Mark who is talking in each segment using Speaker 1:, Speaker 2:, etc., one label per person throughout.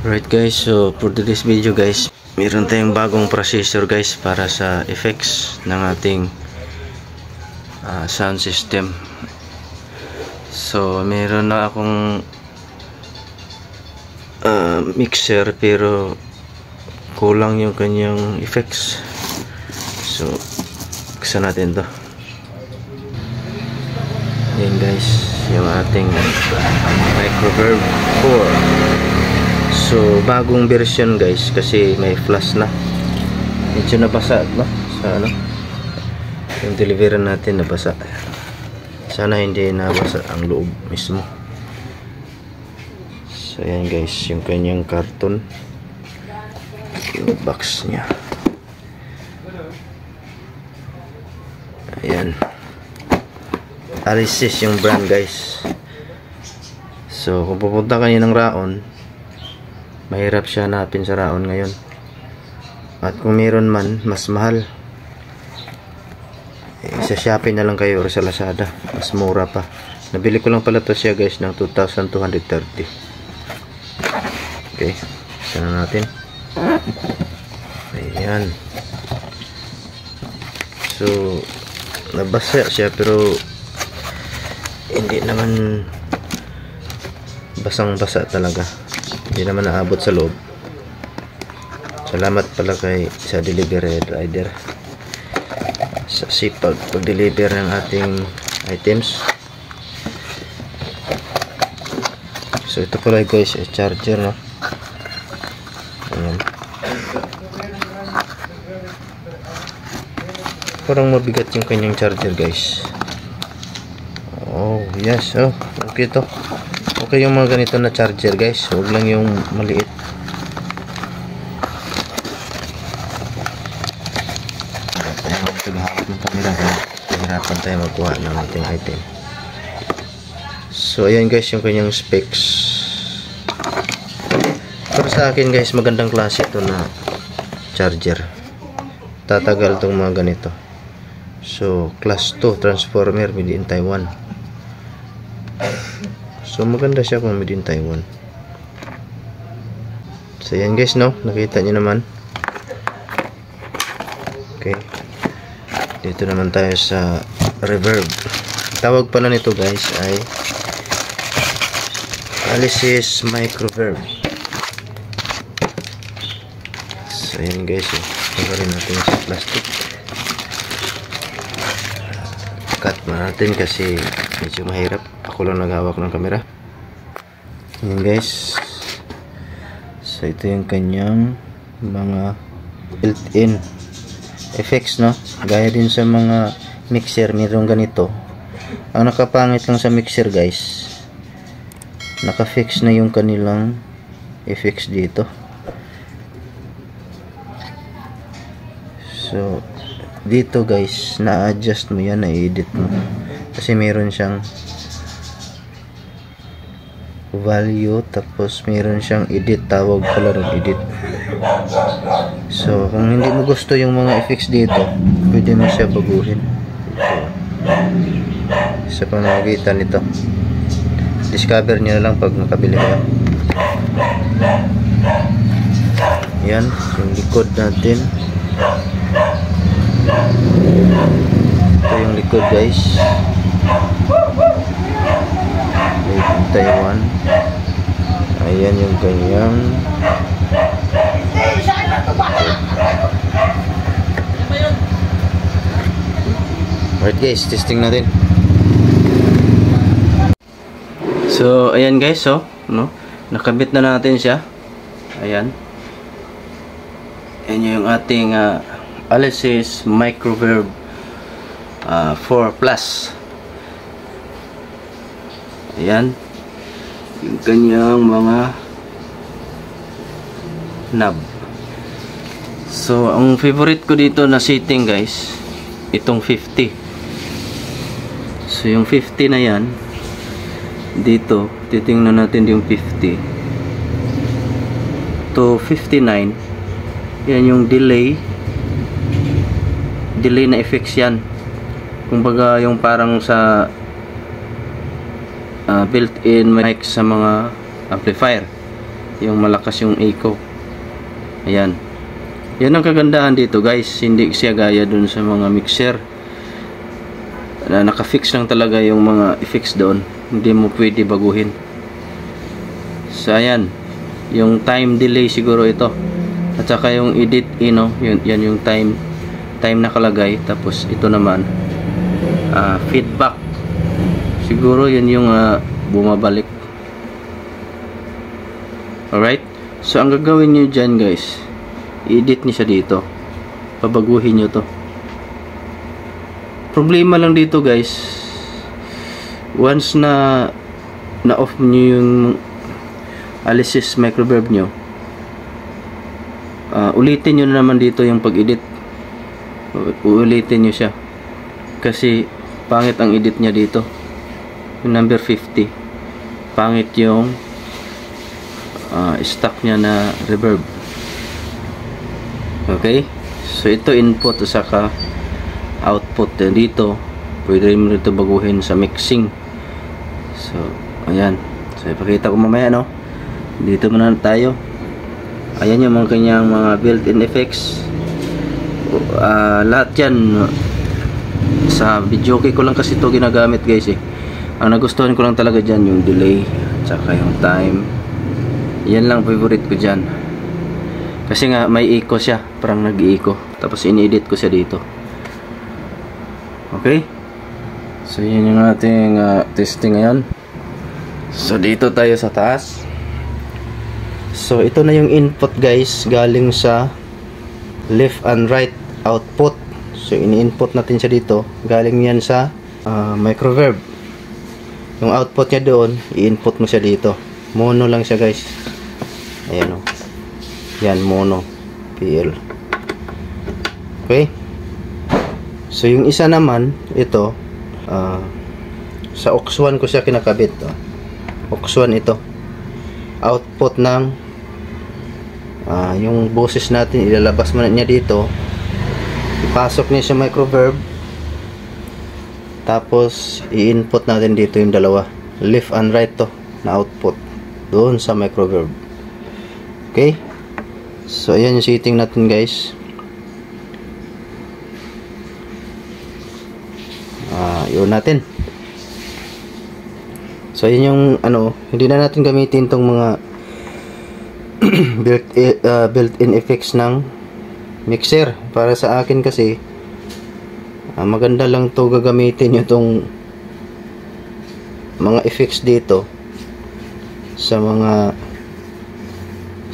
Speaker 1: Alright guys, so for today's video guys, meron tayong bagong processor guys para sa effects ng ating sound system. So meron na akong mixer pero kulang yung kanyang effects. So buksan natin to. Yan guys, yung ating Microverb 4. So bagong version guys kasi may flash na. Medyo nabasa no? Sa ano? Yung delivery natin nabasa. Sana hindi nabasa ang loob mismo. So ayan guys, yung kanyang karton. Yung box niya. Ayan. Alesis yung brand guys. So kung pupunta kayo ng Raon, mahirap siya hanapin sa Raon ngayon. At kung meron man, mas mahal. Sa Shopee na lang kayo or sa Lazada. Mas mura pa. Nabili ko lang pala to siya guys ng 2,230. Okay. Sana natin. Ayan. So, nabasa siya pero hindi naman basang-basa talaga. Hindi naman naabot sa loob. Salamat pala kay sa delivery rider sa sipag pag-deliver ng ating items. So ito pala guys, charger no. Ayan. Parang mabigat yung kanyang charger guys. Oh yes, oh okay to. Okay yung mga ganito na charger guys, huwag lang yung maliit. Paghahawak ng camera hirapan tayo magkuha ng ating item. So ayan guys yung kanyang specs. Para sa akin guys, magandang klase ito na charger. Tatagal itong mga ganito. So class 2 transformer made in Taiwan. So maganda siya kung made in Taiwan. So yan guys no, nakita nyo naman. Okay. Dito naman tayo sa reverb. Tawag pala nito guys ay Alesis Microverb. So yan guys, tanggalin natin sa plastic. Cut natin kasi medyo mahirap. Ako lang naghawak ng camera. Ayan guys. So ito yung kanyang mga built-in effects no. Gaya din sa mga mixer, mayroong ganito. Ang nakapangit lang sa mixer guys, naka-fix na yung kanilang effects dito. So dito guys, na-adjust mo yan, na-edit mo. Kasi meron siyang value, tapos meron siyang edit, tawag pala ng edit. So kung hindi mo gusto yung mga effects dito, pwede mo siya baguhin. So, sa pamamagitan nito, discover nyo na lang pag nakabili kayo. Yan yung likod natin. Ito yung likod guys, made in Taiwan. Ayan yung kanyang alright guys, testing natin. So ayan guys, so no, nakabit na natin siya. Ayan. Ayan yung ating Alesis Microverb 4 Plus. Ayan yung kanyang mga knob. So ang favorite ko dito na setting guys, itong 50. So yung 50 na yan, dito titingnan natin yung 50 to 59. Yan yung delay na effects yan. Kumbaga yung parang sa built-in mic sa mga amplifier. yung malakas yung echo. Ayan. Yan ang kagandahan dito guys, hindi siya gaya dun sa mga mixer na naka-fix lang talaga yung mga effects doon, hindi mo pwede baguhin. So ayan, yung time delay siguro ito, at saka yung edit yan yung time nakalagay. Tapos ito naman feedback, siguro yun yung bumabalik. Alright, so ang gagawin nyo dyan guys, i-edit nyo siya dito, pabaguhin nyo to. Problema lang dito guys, once na off nyo yung Alesis microverb nyo, ulitin nyo na naman dito yung pag-edit. Ulitin nyo siya kasi pangit ang edit nya dito. Yung number 50, pangit yung stock nya na reverb. Okay, so ito input at saka output. Dito pwede rin mo dito baguhin sa mixing. So ayan, so ipakita ko mamaya, no. Dito muna tayo. Ayan yung mga kanyang mga built-in effects. Lahat yan sa video ko lang kasi ito ginagamit guys eh. Ang nagustuhan ko lang talaga dyan yung delay at saka yung time. Yan lang favorite ko dyan kasi nga may echo siya, parang nag-echo. Tapos ini-edit ko siya dito. Okay, so yun yung ating testing ngayon. So dito tayo sa taas. So ito na yung input guys, galing sa left and right output. So ini-input natin siya dito, galing yan sa microverb. Yung output niya doon, i-input mo siya dito. Mono lang siya guys. Ayan o, yan mono PL. Okay, so yung isa naman ito, sa aux 1 ko siya kinakabit. Aux 1 ito, output ng yung boses natin, ilalabas mo na niya dito, ipasok niya sa microverb, tapos i-input natin dito yung dalawa, left and right to na output doon sa microverb. Okay, so ayan yung setting natin guys. Yun natin. So yun yung hindi na natin gamitin tong mga built-in effects ng mixer. Para sa akin kasi maganda lang to gagamitin nyo tong mga effects dito sa mga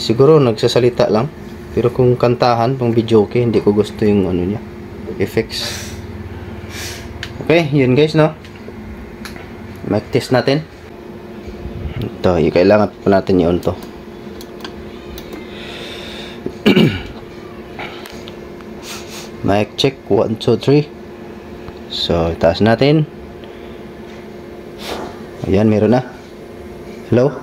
Speaker 1: siguro nagsasalita lang, pero kung kantahan pang video okay, hindi ko gusto yung niya effects. Okay, yun guys, no. Mic test natin. Ito, kailangan pa natin i-on to. Mic check 1 2 3. So taas natin. Ayan, meron na. Hello.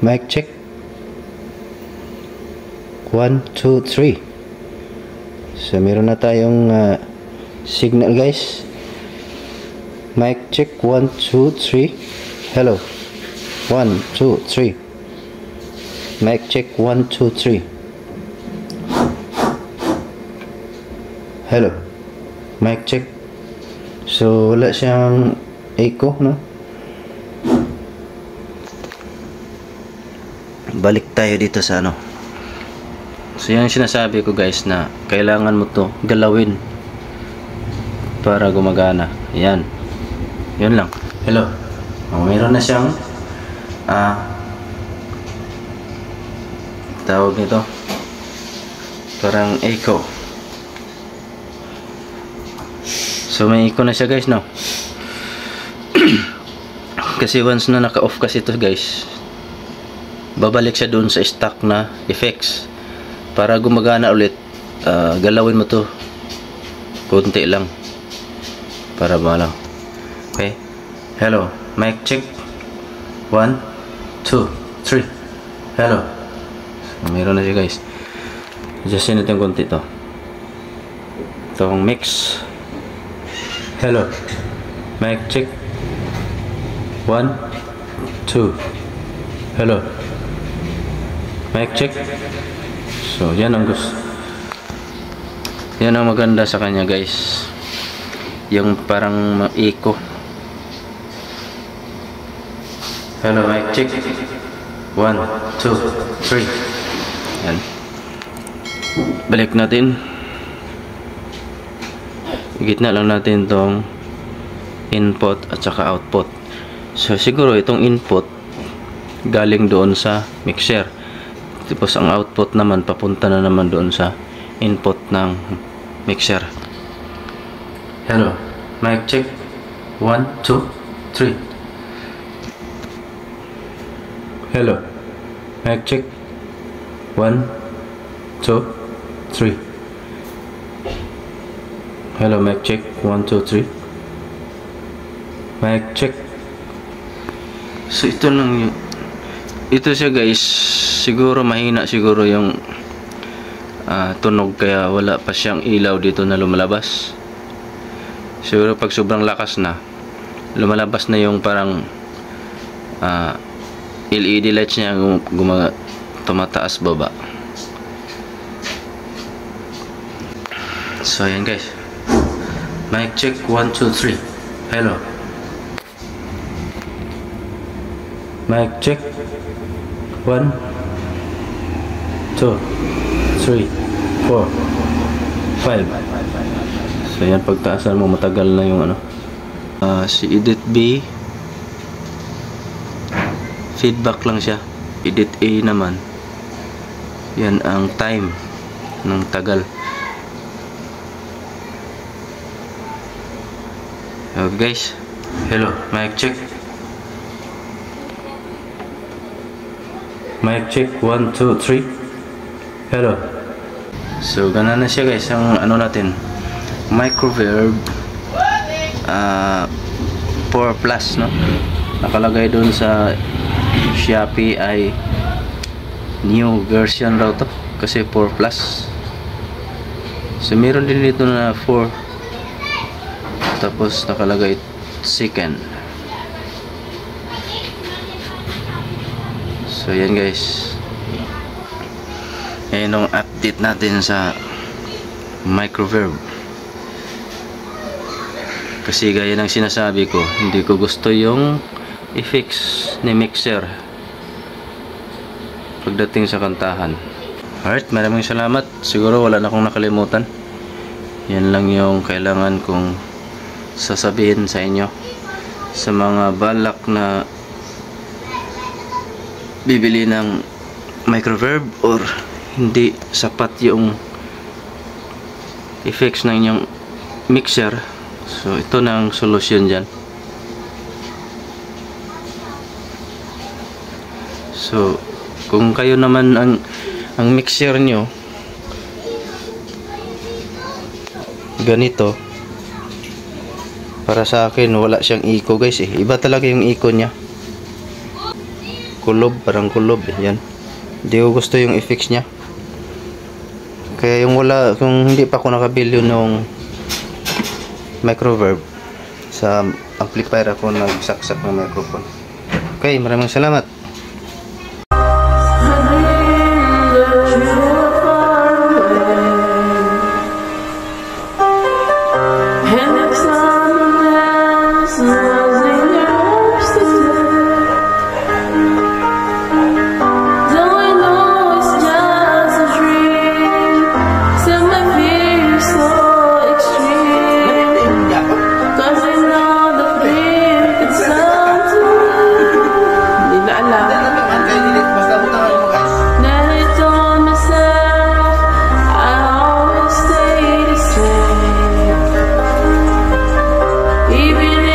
Speaker 1: Mic check 1 2 3. So meron na tayong signal guys. Mic check 1 2 3. Hello. 1 2 3. Mic check 1 2 3. Hello. Mic check. So wala siyang echo, no? Balik tayo dito sa So yan sinasabi ko guys, na kailangan mo to galawin para gumagana. Yan. Yun lang. Hello. Mayroon na siyang tawag nito, parang echo. So may echo na siya guys, no? Kasi once na naka-off kasi ito guys, babalik siya doon sa stock na effects. Para gumagana ulit, galawin mo to konti lang para malaw. Okay, hello, mic check 1 2 3. Hello. So, meron na siya guys. Adjustin natin konti to. Itong mix. Hello. Mic check. 1, 2. Hello. Mic check. So, yan ang gusto. Yan ang maganda sa kanya, guys. Yung parang echo. Hello, mic check. 1, 2, 3. Yan. Balik natin. Gitna lang natin tong input at saka output. So siguro itong input galing doon sa mixer, tapos ang output naman papunta na naman doon sa input ng mixer. Hello, mic check. 1, 2, 3. Hello, mic check. 1, 2, 3. Hello, mic check. 1, 2, 3. Mic check. So ito lang yun. Ito siya, guys. Siguro mahina siguro yung tunog, kaya wala pa siyang ilaw dito na lumalabas. Siguro pag sobrang lakas na, lumalabas na yung parang LED lights niya, tumataas baba. So ayan, guys. Mic check. 1, 2, 3. Hello. Mic check. 1, 2, 3, 4, 5. So yan, pagtaasan mo matagal na yung ano. Si Edit B, feedback lang siya. Edit A naman, yan ang time ng tagal. Okay, guys. Hello, mic check. Mic check. 1, 2, 3. Hello. So gana na siya, guys, ang ano natin, Microverb 4 Plus, no? Nakalagay doon sa Shopee ay new version raw to, kasi 4 Plus. So meron din dito na 4, tapos nakalagay second. So yan, guys, ayan ang update natin sa Microverb. Kasi gaya ng sinasabi ko, hindi ko gusto yung effects ni mixer pagdating sa kantahan. Alright, maraming salamat. Siguro wala na akong nakalimutan. Yan lang yung kailangan kong sasabihin sa inyo. Sa mga balak na bibili ng Microverb or hindi sapat yung effects ng inyong mixer, so ito na ang solusyon dyan. So kung kayo naman ang mixer nyo ganito, para sa akin wala siyang echo, guys, iba talaga yung echo nya, kulob, parang kulob, yan. Hindi ko gusto yung effects nya. Kaya yung wala, kung hindi pa ako nakabili nung Microverb, sa amplifier ako nagsaksak ng microphone. Okay, maraming salamat.
Speaker 2: Even